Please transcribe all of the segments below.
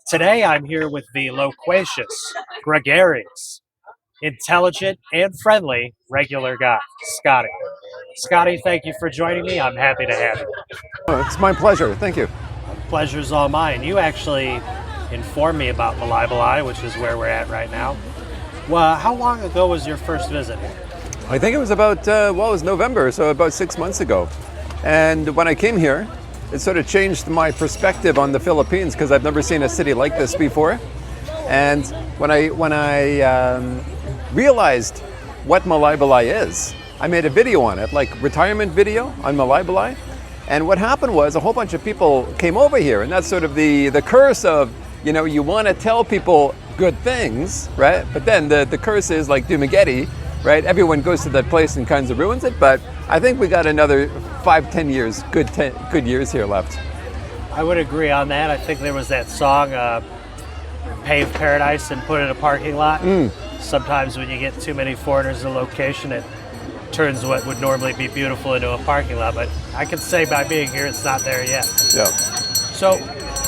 Today I'm here with the loquacious, gregarious, intelligent, and friendly regular guy, Scotty. Scotty, thank you for joining me. I'm happy to have you. Oh, it's my pleasure. Thank you. Pleasure's all mine. You actually informed me about Malibalai, which is where we're at right now. Well, how long ago was your first visit here? I think it was about, it was November, so about 6 months ago. And when I came here, it sort of changed my perspective on the Philippines because I've never seen a city like this before. And when I realized what Malaybalay is, I made a video on it, like retirement video on Malibalai. And what happened was a whole bunch of people came over here, and that's sort of the curse of, you want to tell people good things, right? But then the curse is like Dumaguete, right? Everyone goes to that place and kind of ruins it. But I think we got another 5-10 years, good years here left. I would agree on that. I think there was that song, Pave Paradise and Put in a Parking Lot. Sometimes when you get too many foreigners in a location, it turns what would normally be beautiful into a parking lot. But I can say by being here, it's not there yet. Yeah. So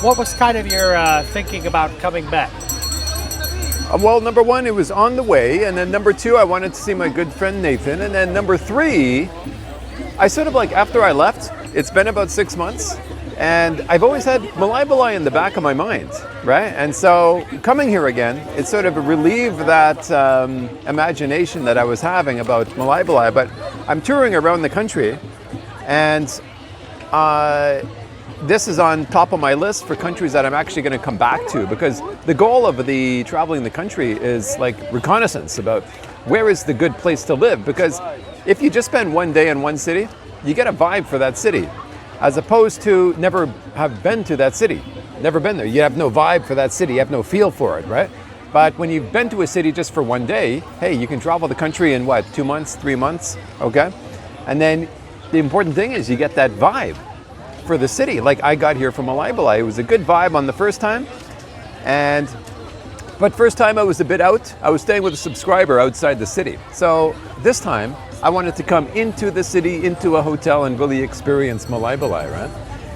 what was kind of your thinking about coming back? Well, number one, it was on the way. And then number two, I wanted to see my good friend Nathan. And then number three, I sort of like, after I left, it's been about 6 months. And I've always had Malibalai in the back of my mind, right? And so coming here again, it sort of relieved that imagination that I was having about Malibalai. But I'm touring around the country, and this is on top of my list for countries that I'm actually going to come back to, because the goal of the traveling the country is like reconnaissance about where is the good place to live. Because if you just spend one day in one city, you get a vibe for that city, as opposed to never have been to that city, never been there. You have no vibe for that city, you have no feel for it, right? But when you've been to a city just for one day, hey, you can travel the country in what, 2 months, 3 months, okay? And then the important thing is you get that vibe for the city. Like I got here from Malibalai, it was a good vibe on the first time, but first time I was a bit out. I was staying with a subscriber outside the city. So this time I wanted to come into the city, into a hotel, and really experience Malibalai, right?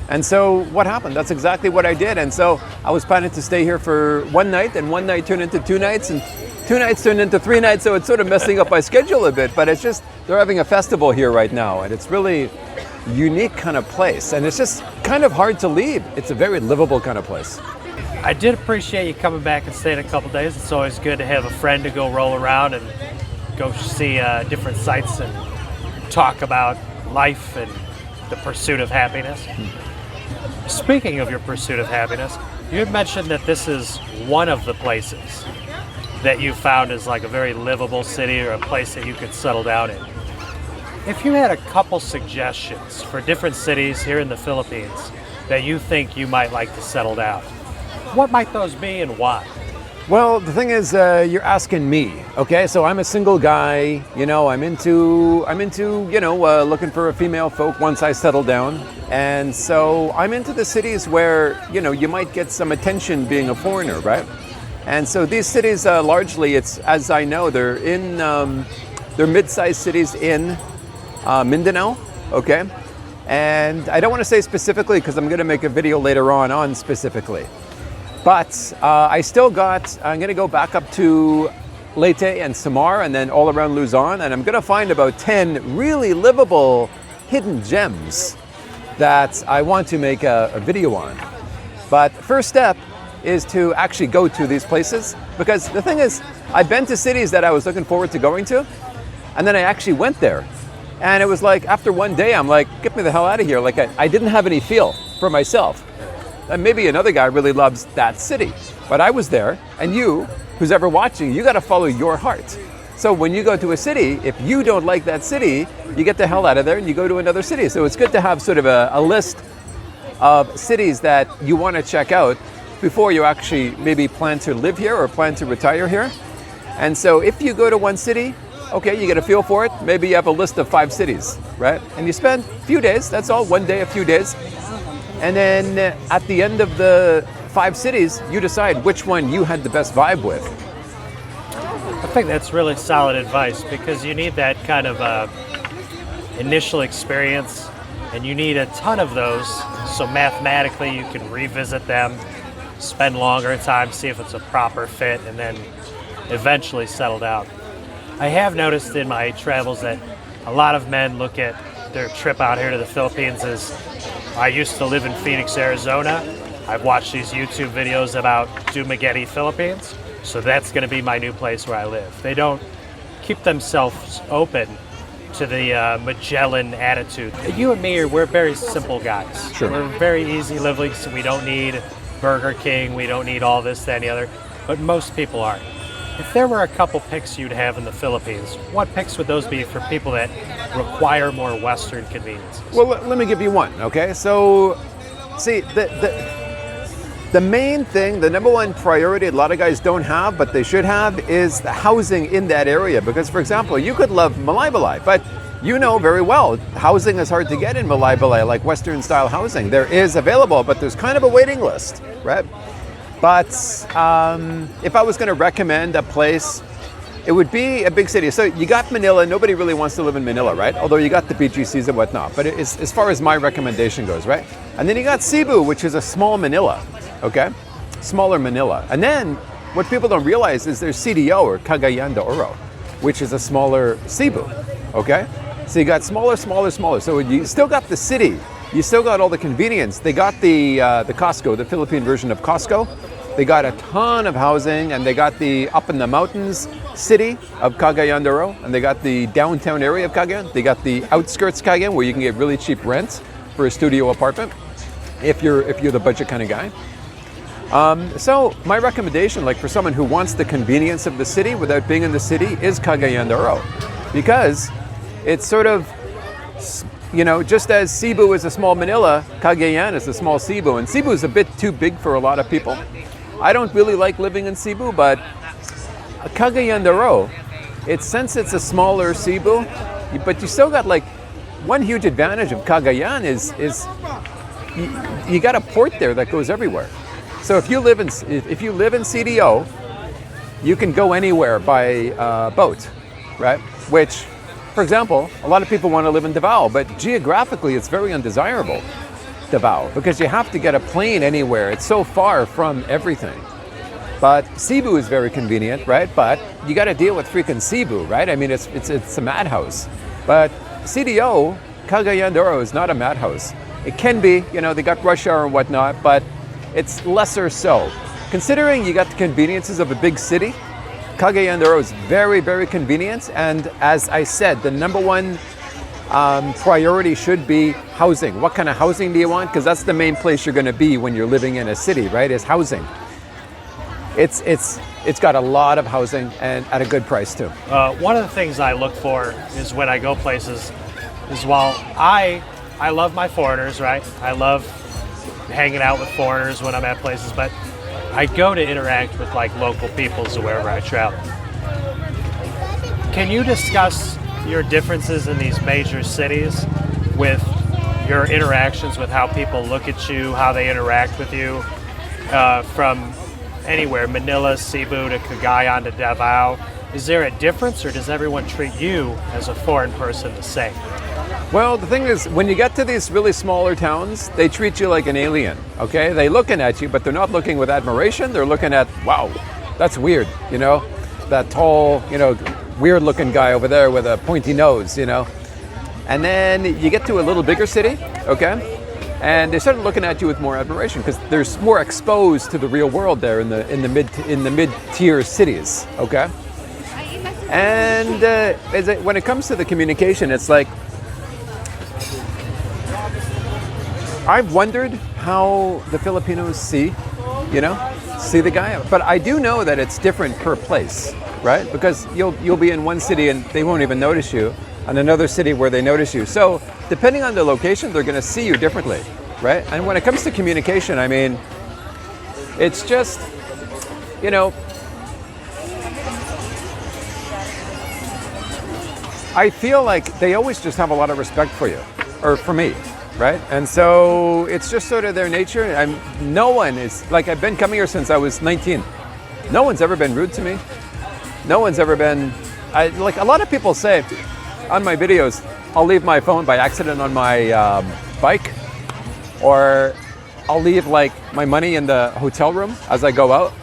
And so what happened? That's exactly what I did. And so I was planning to stay here for one night, and one night turned into 2 nights, and 2 nights turned into 3 nights. So it's sort of messing up my schedule a bit, but it's just, they're having a festival here right now, and it's really unique kind of place, and it's just kind of hard to leave. It's a very livable kind of place. I did appreciate you coming back and staying a couple days. It's always good to have a friend to go roll around and go see different sites and talk about life and the pursuit of happiness. Speaking of your pursuit of happiness, you had mentioned that this is one of the places that you found as like a very livable city, or a place that you could settle down in. If you had a couple suggestions for different cities here in the Philippines that you think you might like to settle down, what might those be and why? Well, the thing is, you're asking me, okay? So I'm a single guy, I'm into, looking for a female folk once I settle down. And so I'm into the cities where, you might get some attention being a foreigner, right? And so these cities, largely, it's, as I know, they're mid-sized cities in Mindanao, okay? And I don't want to say specifically because I'm going to make a video later on specifically. But I'm going to go back up to Leyte and Samar, and then all around Luzon, and I'm going to find about 10 really livable hidden gems that I want to make a video on. But first step is to actually go to these places, because the thing is, I've been to cities that I was looking forward to going to, and then I actually went there. And it was like, after one day, I'm like, get me the hell out of here. Like, I didn't have any feel for myself. And maybe another guy really loves that city. But I was there, and you, who's ever watching, you got to follow your heart. So when you go to a city, if you don't like that city, you get the hell out of there and you go to another city. So it's good to have sort of a list of cities that you want to check out before you actually maybe plan to live here or plan to retire here. And so if you go to one city, okay, you get a feel for it. Maybe you have a list of 5 cities, right? And you spend a few days, that's all, one day, a few days. And then at the end of the 5 cities, you decide which one you had the best vibe with. I think that's really solid advice, because you need that kind of initial experience, and you need a ton of those, so mathematically you can revisit them spend longer time, see if it's a proper fit, and then eventually settle down. I have noticed in my travels that a lot of men look at their trip out here to the Philippines as, I used to live in Phoenix, Arizona. I've watched these YouTube videos about Dumaguete, Philippines, so that's going to be my new place where I live. They don't keep themselves open to the Magellan attitude. You and me, we're very simple guys. Sure. We're very easy living, so we don't need Burger King, we don't need all this, that, and the other, but most people aren't. If there were a couple picks you'd have in the Philippines, what picks would those be for people that require more Western conveniences? Well, let me give you one, okay? So, see, the main thing, the number one priority a lot of guys don't have, but they should have, is the housing in that area. Because, for example, you could love Malibalai, but you know very well, housing is hard to get in Malibalai, like Western-style housing. There is available, but there's kind of a waiting list, right? But if I was going to recommend a place, it would be a big city. So you got Manila. Nobody really wants to live in Manila, right? Although you got the BGCs and whatnot. But it's, as far as my recommendation goes, right? And then you got Cebu, which is a small Manila, okay? Smaller Manila. And then what people don't realize is there's CDO, or Cagayan de Oro, which is a smaller Cebu, okay? So you got smaller. So you still got the city. You still got all the convenience. They got the Costco, the Philippine version of Costco. They got a ton of housing, and they got the up in the mountains city of Cagayan de Oro, and they got the downtown area of Cagayan. They got the outskirts of Cagayan, where you can get really cheap rents for a studio apartment if you're the budget kind of guy. So my recommendation, like for someone who wants the convenience of the city without being in the city, is Cagayan de Oro, because it's sort of, you know, just as Cebu is a small Manila, Cagayan is a small Cebu, and Cebu is a bit too big for a lot of people. I don't really like living in Cebu, but Cagayan de Oro, since it's a smaller Cebu, but you still got like one huge advantage of Cagayan is you got a port there that goes everywhere. So if you live in CDO, you can go anywhere by boat, right? Which, for example, a lot of people want to live in Davao, but geographically it's very undesirable, Davao, because you have to get a plane anywhere. It's so far from everything. But Cebu is very convenient, right? But you got to deal with freaking Cebu, right? I mean, it's a madhouse. But CDO, Cagayan de Oro, is not a madhouse. It can be, you know, they got rush hour and whatnot, but it's lesser so. Considering you got the conveniences of a big city, Cagayan de Oro is very, very convenient. And as I said, the number one priority should be housing. What kind of housing do you want? Because that's the main place you're going to be when you're living in a city, right? Is housing. It's got a lot of housing and at a good price too. One of the things I look for is when I go places is, while I love my foreigners, right? I love hanging out with foreigners when I'm at places, but I go to interact with like local peoples wherever I travel. Can you discuss your differences in these major cities with your interactions with how people look at you, how they interact with you, from anywhere, Manila, Cebu to Cagayan to Davao? Is there a difference, or does everyone treat you as a foreign person the same? Well, the thing is, when you get to these really smaller towns, they treat you like an alien, okay? They're looking at you, but they're not looking with admiration. They're looking at, wow, that's weird, you know? That tall, you know, weird-looking guy over there with a pointy nose, you know? And then you get to a little bigger city, okay? And they start looking at you with more admiration because they're more exposed to the real world there in the mid-tier cities, okay? And when it comes to the communication, it's like, I've wondered how the Filipinos see the guy. But I do know that it's different per place, right? Because you'll be in one city and they won't even notice you, and another city where they notice you. So depending on the location, they're going to see you differently, right? And when it comes to communication, I mean, it's just, you know, I feel like they always just have a lot of respect for you, or for me, right? And so it's just sort of their nature. No one is, like, I've been coming here since I was 19. No one's ever been rude to me. No one's ever been, like a lot of people say on my videos, I'll leave my phone by accident on my bike, or I'll leave like my money in the hotel room as I go out.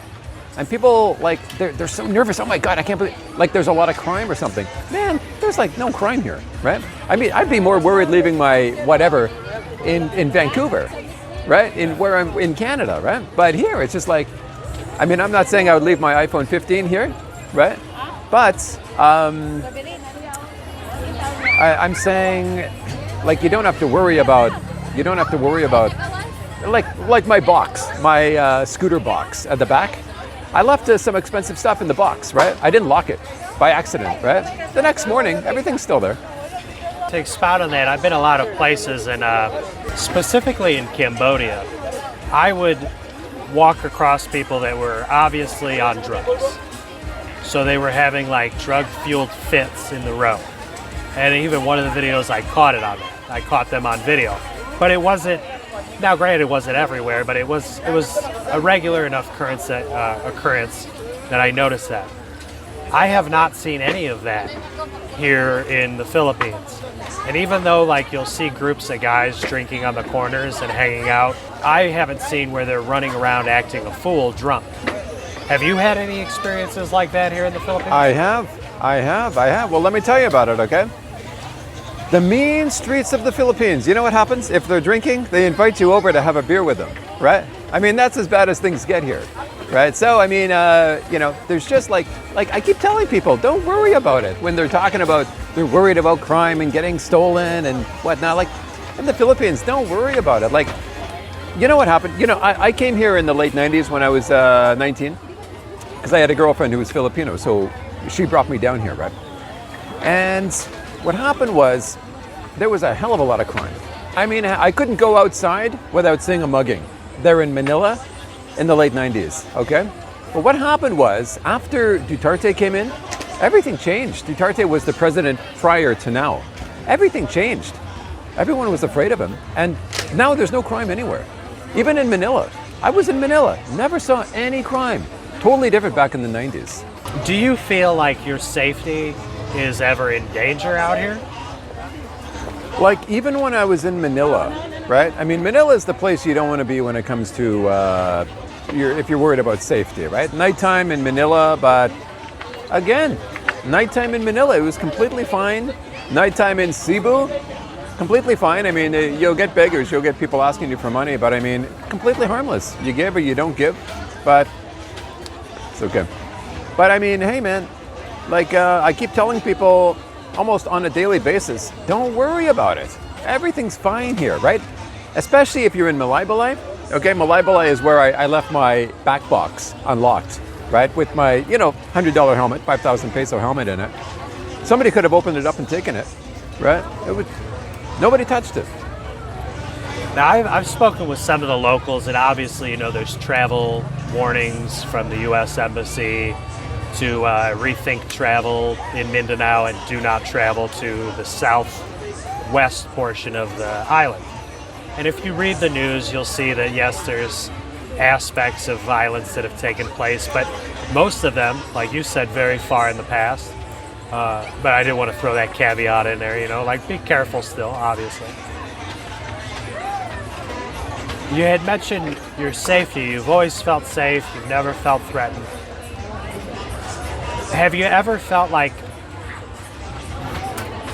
And people like, they're so nervous. Oh my God, I can't believe, like there's a lot of crime or something. Man, there's like no crime here, right? I mean, I'd be more worried leaving my whatever in Vancouver, right? Where I'm in Canada, right? But here, it's just like, I mean, I'm not saying I would leave my iPhone 15 here, right? But I'm saying, like, you don't have to worry about, like my box, my scooter box at the back. I left some expensive stuff in the box, right? I didn't lock it by accident, right? The next morning, everything's still there. To expound on that, I've been a lot of places, and specifically in Cambodia, I would walk across people that were obviously on drugs. So they were having like drug-fueled fits in the road. And even one of the videos, I caught it on that. I caught them on video. But it wasn't, now granted it wasn't everywhere, but it was a regular enough occurrence that I noticed that. I have not seen any of that here in the Philippines. And even though like you'll see groups of guys drinking on the corners and hanging out, I haven't seen where they're running around acting a fool drunk. Have you had any experiences like that here in the Philippines? I have. Well, let me tell you about it, okay? The mean streets of the Philippines. You know what happens? If they're drinking, they invite you over to have a beer with them, right? I mean, that's as bad as things get here, right? So, I mean, you know, there's just like I keep telling people, don't worry about it when they're talking about, they're worried about crime and getting stolen and whatnot. Like, in the Philippines, don't worry about it. Like, you know what happened? You know, I came here in the late 90s when I was 19, because I had a girlfriend who was Filipino, so she brought me down here, right? And what happened was, there was a hell of a lot of crime. I mean, I couldn't go outside without seeing a mugging. They're in Manila in the late 90s, okay? But what happened was, after Duterte came in, everything changed. Duterte was the president prior to now. Everything changed. Everyone was afraid of him. And now there's no crime anywhere. Even in Manila. I was in Manila, never saw any crime. Totally different back in the 90s. Do you feel like your safety is ever in danger out here? Like, even when I was in Manila, right? I mean, Manila is the place you don't want to be when it comes to, if you're worried about safety, right? Nighttime in Manila, but again, nighttime in Manila, it was completely fine. Nighttime in Cebu, completely fine. I mean, you'll get beggars, you'll get people asking you for money, but I mean, completely harmless. You give or you don't give, but it's okay. But I mean, hey man, like I keep telling people almost on a daily basis, don't worry about it. Everything's fine here, right? Especially if you're in Malibalay. Okay, Malibalay is where I left my back box unlocked, right? With my, you know, $100 helmet, 5,000 peso helmet in it. Somebody could have opened it up and taken it, right? Nobody touched it. Now, I've spoken with some of the locals, and obviously, you know, there's travel warnings from the U.S. Embassy to rethink travel in Mindanao and do not travel to the southwest portion of the island. And if you read the news, you'll see that, yes, there's aspects of violence that have taken place, but most of them, like you said, very far in the past. But I didn't want to throw that caveat in there, you know, like be careful still, obviously. You had mentioned your safety. You've always felt safe. You've never felt threatened. Have you ever felt like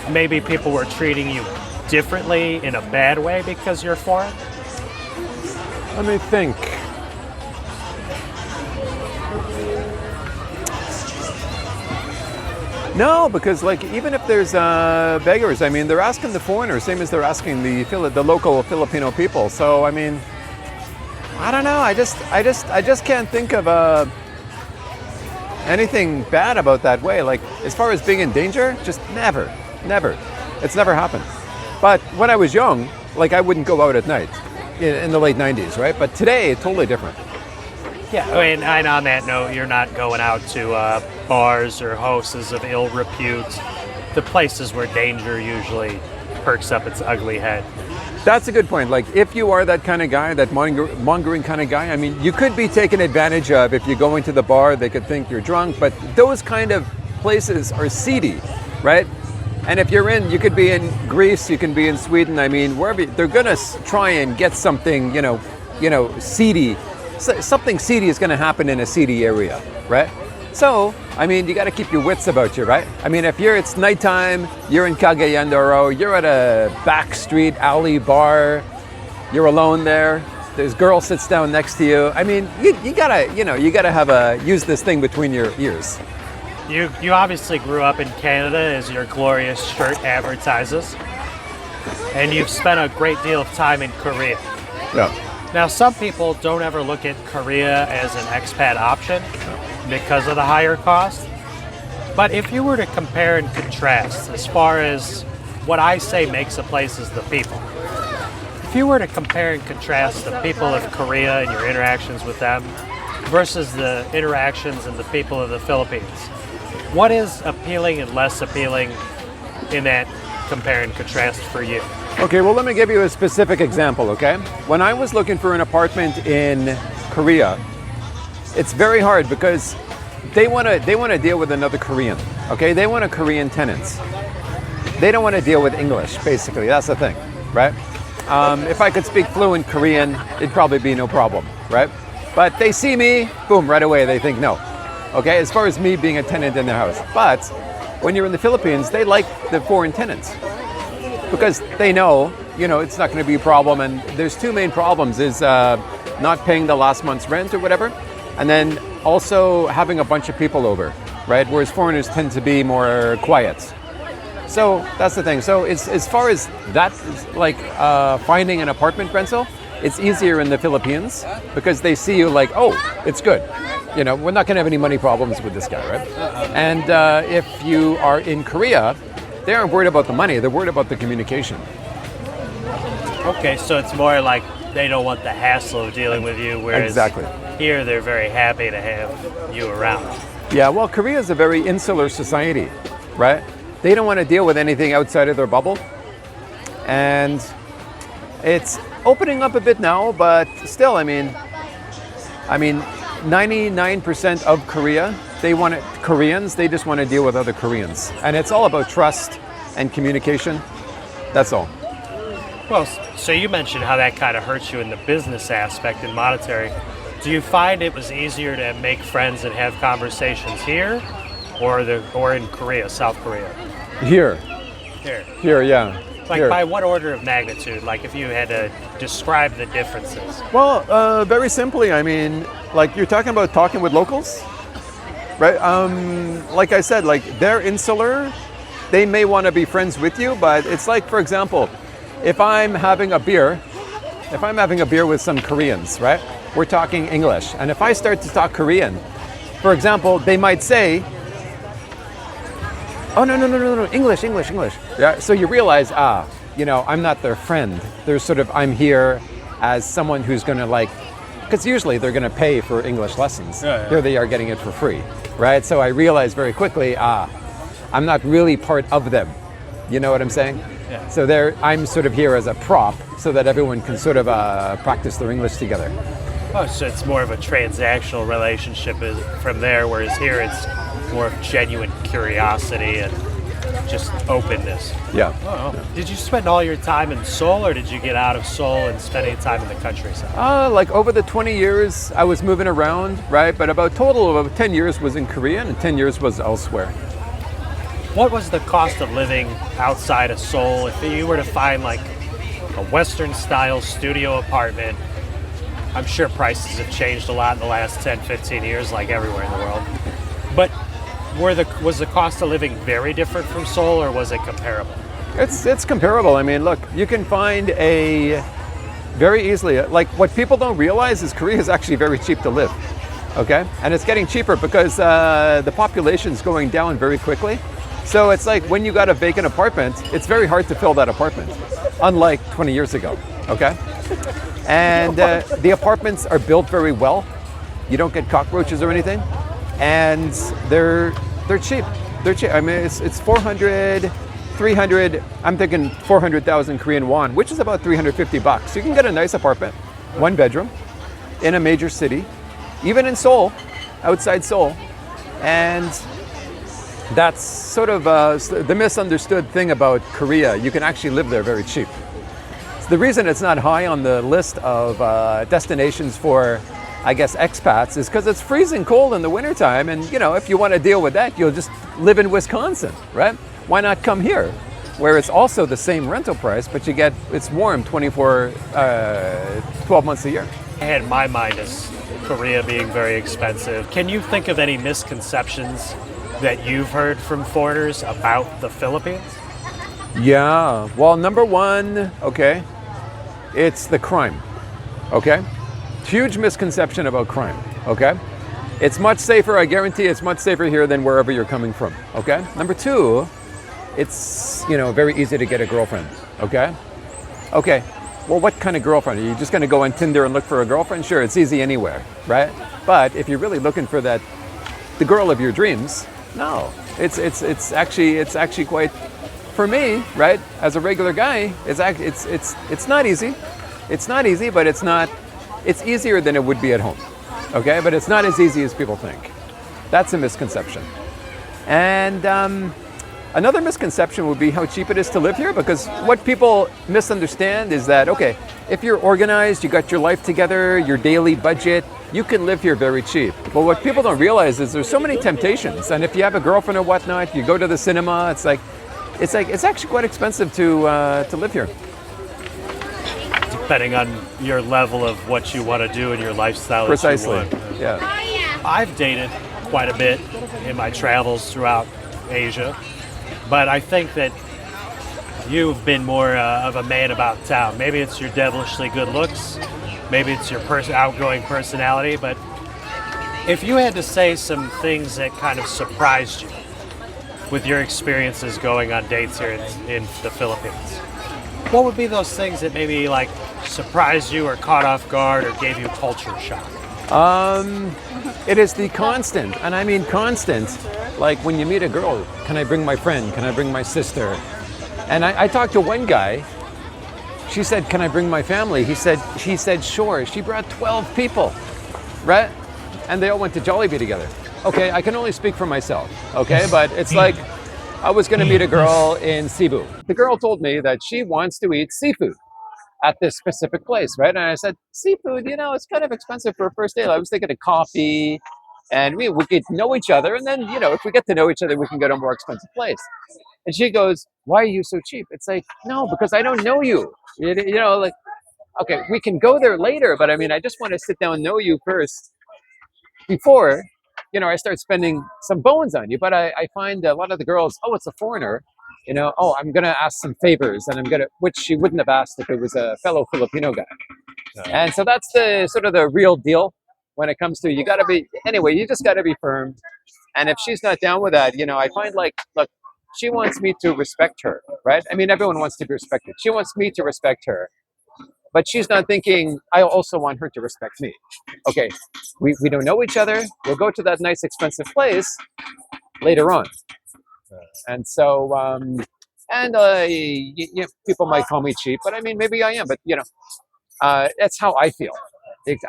maybe people were treating you differently in a bad way because you're foreign? Let me think. No, because like even if there's beggars, I mean they're asking the foreigners same as they're asking the local Filipino people. So I mean, I don't know. I just can't think of anything bad about that way. Like as far as being in danger, just never. It's never happened. But when I was young, like I wouldn't go out at night in the late 90s, right? But today, it's totally different. Yeah, and on that note, you're not going out to bars or houses of ill repute, the places where danger usually perks up its ugly head. That's a good point. Like, if you are that kind of guy, that mongering kind of guy, I mean, you could be taken advantage of. If you're going to the bar, they could think you're drunk, but those kind of places are seedy, right? And if you could be in Greece, you can be in Sweden, I mean, wherever, they're gonna try and get something, you know, seedy. Something seedy is going to happen in a seedy area, right? So, I mean, you got to keep your wits about you, right? I mean, if it's nighttime, you're in Cagayandoro, you're at a back street alley bar, you're alone there. This girl sits down next to you. I mean, you gotta use this thing between your ears. You obviously grew up in Canada, as your glorious shirt advertises, and you've spent a great deal of time in Korea. Yeah. Now, some people don't ever look at Korea as an expat option because of the higher cost. But if you were to compare and contrast, as far as what I say makes a place is the people. If you were to compare and contrast the people of Korea and your interactions with them versus the interactions and the people of the Philippines, what is appealing and less appealing in that compare and contrast for you? Okay, well, let me give you a specific example, okay? When I was looking for an apartment in Korea, it's very hard because they want to deal with another Korean, okay? They want a Korean tenants. They don't want to deal with English, basically. That's the thing, right? If I could speak fluent Korean, it'd probably be no problem, right? But they see me, boom, right away, they think no. Okay, as far as me being a tenant in their house. But when you're in the Philippines, they like the foreign tenants because they know, it's not going to be a problem. And there's two main problems is not paying the last month's rent or whatever. And then also having a bunch of people over, right? Whereas foreigners tend to be more quiet. So that's the thing. So it's, as far as that, like finding an apartment rental, it's easier in the Philippines because they see you like, oh, it's good. We're not going to have any money problems with this guy, right? And if you are in Korea, they aren't worried about the money. They're worried about the communication. Okay, so it's more like they don't want the hassle of dealing with you, whereas Exactly. here they're very happy to have you around. Yeah, well, Korea is a very insular society, right? They don't want to deal with anything outside of their bubble. And it's opening up a bit now, but still, I mean, 99% of Korea, Koreans, they just want to deal with other Koreans. And it's all about trust and communication. That's all. Well, so you mentioned how that kind of hurts you in the business aspect and monetary. Do you find it was easier to make friends and have conversations here or in Korea, South Korea? Here, yeah. Like Here. by what order of magnitude? Like if you had to describe the differences. Well, very simply, I mean, like you're talking about talking with locals, right? Like I said, like they're insular. They may want to be friends with you, but it's like, for example, if I'm having a beer with some Koreans, right? We're talking English. And if I start to talk Korean, for example, they might say, oh, no, English. Yeah, so you realize, I'm not their friend. I'm here as someone who's going to because usually they're going to pay for English lessons. Yeah. Here they are getting it for free, right? So I realized very quickly, I'm not really part of them. You know what I'm saying? Yeah. So I'm sort of here as a prop so that everyone can sort of practice their English together. Oh, so it's more of a transactional relationship from there, whereas here it's more of genuine curiosity and just openness. Yeah. Oh. Did you spend all your time in Seoul, or did you get out of Seoul and spend any time in the countryside? Like over the 20 years, I was moving around, right? But about 10 years was in Korea and 10 years was elsewhere. What was the cost of living outside of Seoul? If you were to find like a Western-style studio apartment, I'm sure prices have changed a lot in the last 10, 15 years, like everywhere in the world. But was the cost of living very different from Seoul, or was it comparable? It's comparable. I mean, look, you can find very easily, like what people don't realize is Korea is actually very cheap to live, okay? And it's getting cheaper because the population's going down very quickly. So it's like when you got a vacant apartment, it's very hard to fill that apartment, unlike 20 years ago, okay? And the apartments are built very well. You don't get cockroaches or anything. And they're cheap. They're cheap. I mean, it's 400, 300, I'm thinking 400,000 Korean won, which is about $350. You can get a nice apartment, one bedroom, in a major city, even in Seoul, outside Seoul. And that's sort of the misunderstood thing about Korea. You can actually live there very cheap. the reason it's not high on the list of destinations for, I guess, expats is because it's freezing cold in the wintertime. And, if you want to deal with that, you'll just live in Wisconsin, right? Why not come here, where it's also the same rental price, but it's warm 12 months a year. I had my mind as Korea being very expensive. Can you think of any misconceptions that you've heard from foreigners about the Philippines? Yeah, well, number one, okay, it's the crime, okay? Huge misconception about crime, okay? It's much safer, I guarantee it's much safer here than wherever you're coming from, okay? Number two, it's, very easy to get a girlfriend, okay? Okay, well, what kind of girlfriend? Are you just gonna go on Tinder and look for a girlfriend? Sure, it's easy anywhere, right? But if you're really looking for the girl of your dreams, no, it's actually quite, for me, right, as a regular guy, it's not easy. It's not easy, but it's easier than it would be at home, okay? But it's not as easy as people think. That's a misconception. And another misconception would be how cheap it is to live here, because what people misunderstand is that, okay, if you're organized, you got your life together, your daily budget, you can live here very cheap. But what people don't realize is there's so many temptations. And if you have a girlfriend or whatnot, you go to the cinema, it's actually quite expensive to live here. Depending on your level of what you want to do and your lifestyle. Precisely. Yeah. I've dated quite a bit in my travels throughout Asia, but I think that you've been more of a man about town. Maybe it's your devilishly good looks, maybe it's your outgoing personality, but if you had to say some things that kind of surprised you with your experiences going on dates here in the Philippines, what would be those things that maybe like surprised you or caught off guard or gave you culture shock? It is the constant, and I mean constant, like when you meet a girl, can I bring my friend? Can I bring my sister? And I talked to one guy, she said, can I bring my family? She said, sure. She brought 12 people, right? And they all went to Jollibee together. Okay, I can only speak for myself, okay? But it's like, I was gonna meet a girl in Cebu. The girl told me that she wants to eat seafood at this specific place, right? And I said, seafood, it's kind of expensive for a first date. I was thinking of coffee, and we get to know each other, and then, if we get to know each other, we can go to a more expensive place. And she goes, why are you so cheap? It's like, no, because I don't know you. Like, okay, we can go there later, but I mean, I just want to sit down and know you first before, I start spending some bones on you. But I find a lot of the girls, oh, it's a foreigner, oh, I'm going to ask some favors, and which she wouldn't have asked if it was a fellow Filipino guy. And so that's the sort of the real deal when it comes to, you just got to be firm. And if she's not down with that, I find like, look, she wants me to respect her, right? I mean, everyone wants to be respected. She wants me to respect her, but she's not thinking, I also want her to respect me. Okay, we don't know each other. We'll go to that nice expensive place later on. And so, people might call me cheap, but I mean, maybe I am, but that's how I feel.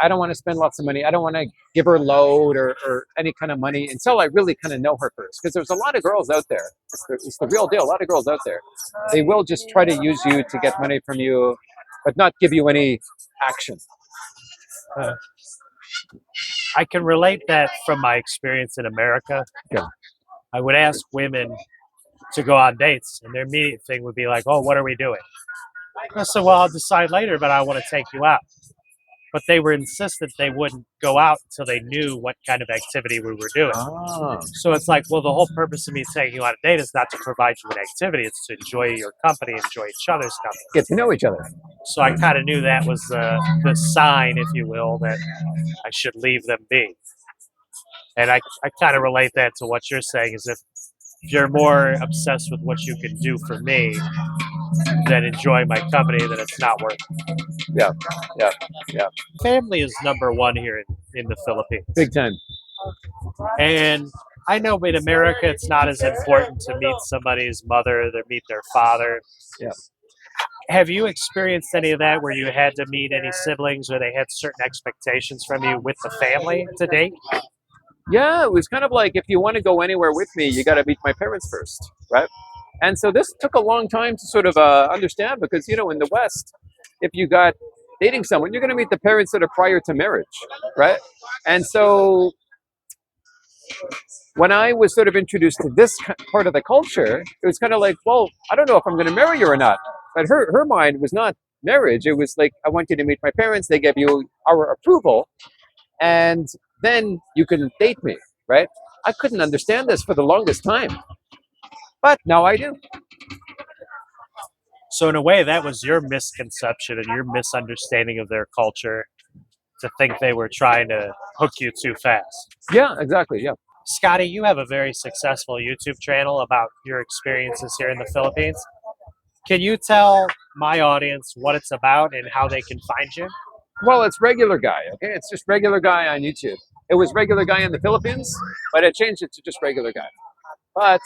I don't want to spend lots of money. I don't want to give her load or any kind of money until I really kind of know her first. Because there's a lot of girls out there. It's the real deal. A lot of girls out there. They will just try to use you to get money from you, but not give you any action. I can relate that from my experience in America. Yeah. I would ask women to go on dates, and their immediate thing would be like, oh, what are we doing? I said, well, I'll decide later, but I want to take you out. But they were insistent they wouldn't go out until they knew what kind of activity we were doing. So it's like, well, the whole purpose of me taking you on a date is not to provide you with activity. It's to enjoy your company, enjoy each other's company. Get to know each other. So I kind of knew that was the sign, if you will, that I should leave them be. And I kind of relate that to what you're saying, is if you're more obsessed with what you can do for me than enjoy my company, then it's not worth it. Yeah. Family is number one here in the Philippines. Big time. And I know in America it's not as important to meet somebody's mother than meet their father. Yeah. Have you experienced any of that where you had to meet any siblings or they had certain expectations from you with the family to date? Yeah, it was kind of like, if you want to go anywhere with me, you got to meet my parents first, right? And so this took a long time to sort of understand, because, in the West, if you got dating someone, you're going to meet the parents that are prior to marriage, right? And so when I was sort of introduced to this part of the culture, it was kind of like, well, I don't know if I'm going to marry you or not. But her mind was not marriage. It was like, I want you to meet my parents. They give you our approval, and then you can date me, right? I couldn't understand this for the longest time, but now I do. So in a way, that was your misconception and your misunderstanding of their culture to think they were trying to hook you too fast. Yeah, exactly. Yeah. Scotty, you have a very successful YouTube channel about your experiences here in the Philippines. Can you tell my audience what it's about and how they can find you? Well, it's regular guy. Okay, it's just regular guy on YouTube. It was regular guy in the Philippines, but I changed it to just regular guy. But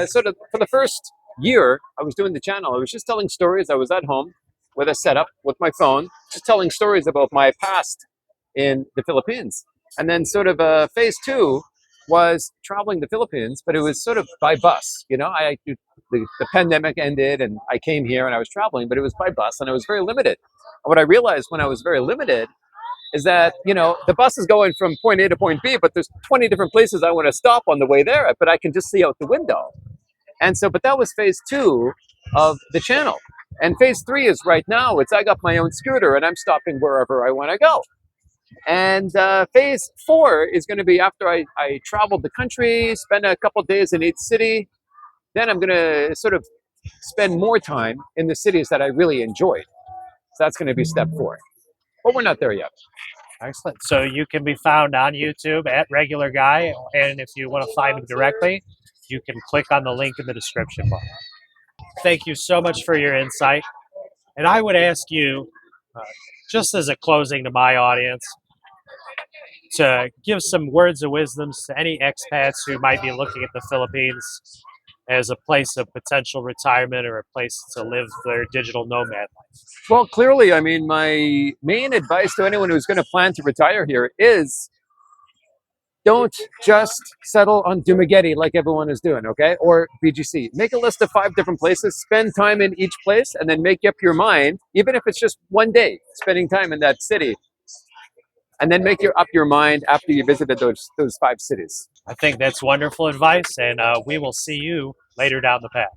sort of for the first year I was doing the channel, I was just telling stories. I was at home with a setup with my phone, just telling stories about my past in the Philippines. And then sort of phase two was traveling the Philippines, but it was sort of by bus. You know, the pandemic ended and I came here and I was traveling, but it was by bus and I was very limited. And what I realized when I was very limited is that, you know, the bus is going from point A to point B, but there's 20 different places I want to stop on the way there, but I can just see out the window. And so, but that was phase two of the channel. And phase three is right now, it's I got my own scooter and I'm stopping wherever I want to go. And phase four is going to be after I traveled the country, spend a couple days in each city, then I'm going to sort of spend more time in the cities that I really enjoyed. So that's going to be step four. But we're not there yet. Excellent. So you can be found on YouTube at Regular Guy, and if you want to find him directly, you can click on the link in the description bar. Thank you so much for your insight. And I would ask you, just as a closing to my audience, to give some words of wisdom to any expats who might be looking at the Philippines as a place of potential retirement or a place to live their digital nomad life. Well, clearly, I mean, my main advice to anyone who's going to plan to retire here is don't just settle on Dumaguete like everyone is doing, okay? Or BGC. Make a list of 5 different places, spend time in each place, and then make up your mind, even if it's just one day, spending time in that city. And then up your mind after you visited those 5 cities. I think that's wonderful advice, and we will see you later down the path.